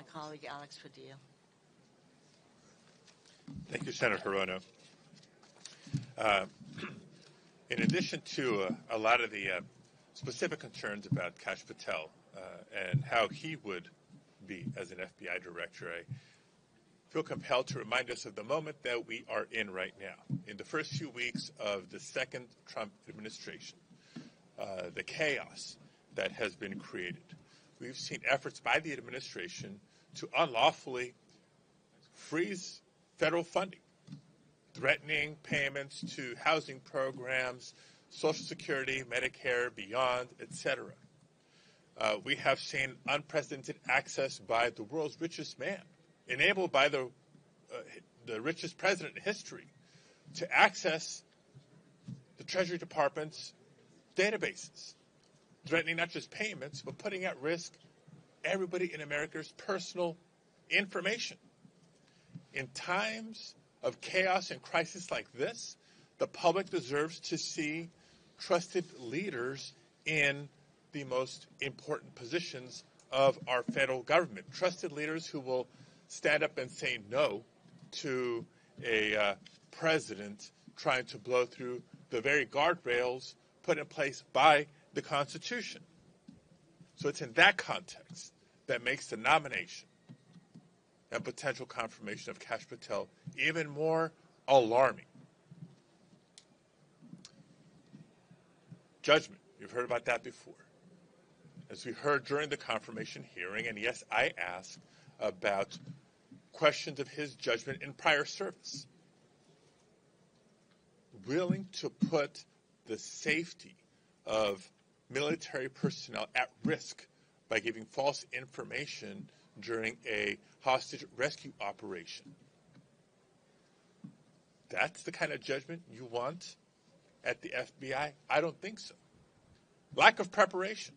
my colleague Alex Padilla. Thank you, Senator Hirono. In addition to a lot of the specific concerns about Kash Patel and how he would be as an FBI director, I feel compelled to remind us of the moment that we are in right now. In the first few weeks of the second Trump administration, the chaos that has been created, we've seen efforts by the administration to unlawfully freeze federal funding, threatening payments to housing programs, Social Security, Medicare, beyond, etc. We have seen unprecedented access by the world's richest man, enabled by the richest president in history, to access the Treasury Department's databases, threatening not just payments, but putting at risk everybody in America's personal information. In times of chaos and crisis like this, the public deserves to see trusted leaders in the most important positions of our federal government. Trusted leaders who will stand up and say no to a president trying to blow through the very guardrails put in place by the Constitution. So it's in that context that makes the nomination and potential confirmation of Kash Patel even more alarming. Judgment, you've heard about that before. As we heard during the confirmation hearing, and yes, I asked about questions of his judgment in prior service. Willing to put the safety of military personnel at risk by giving false information during a hostage rescue operation. That's the kind of judgment you want at the FBI? I don't think so. Lack of preparation.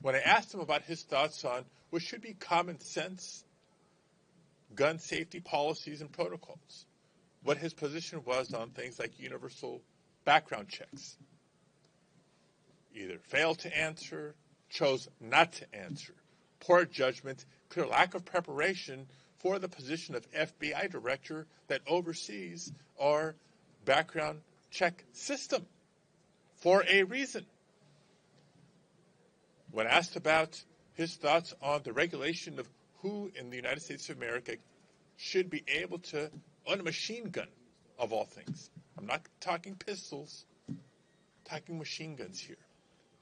When I asked him about his thoughts on what should be common sense gun safety policies and protocols, what his position was on things like universal background checks, either failed to answer, chose not to answer. Poor judgment, clear lack of preparation for the position of FBI director that oversees our background check system for a reason. When asked about his thoughts on the regulation of who in the United States of America should be able to own a machine gun, of all things. I'm not talking pistols, I'm talking machine guns here.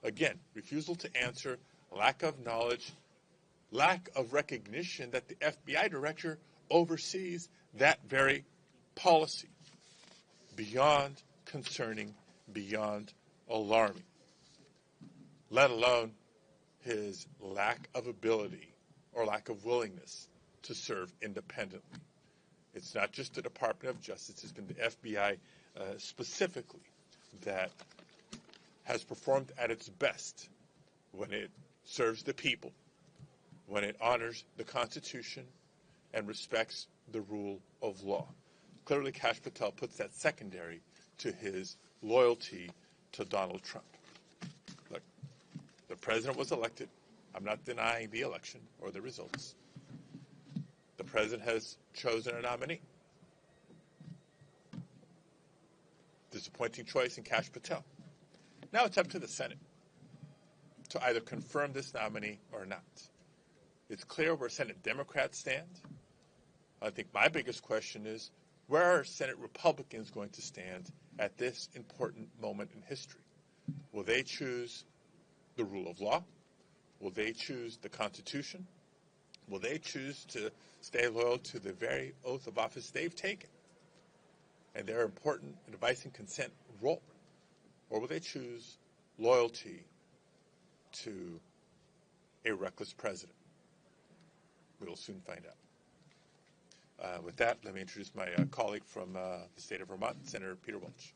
Again, refusal to answer, lack of knowledge, lack of recognition that the FBI director oversees that very policy. Beyond concerning, beyond alarming. Let alone his lack of ability or lack of willingness to serve independently. It's not just the Department of Justice, it's been the FBI specifically that has performed at its best when it serves the people, when it honors the Constitution and respects the rule of law. Clearly, Kash Patel puts that secondary to his loyalty to Donald Trump. Look, the president was elected. I'm not denying the election or the results. The president has chosen a nominee. Disappointing choice in Kash Patel. Now it's up to the Senate to either confirm this nominee or not. It's clear where Senate Democrats stand. I think my biggest question is, where are Senate Republicans going to stand at this important moment in history? Will they choose the rule of law? Will they choose the Constitution? Will they choose to stay loyal to the very oath of office they've taken and their important advice and consent role? Or will they choose loyalty to a reckless president? We will soon find out. With that, let me introduce my colleague from the state of Vermont, Senator Peter Welch.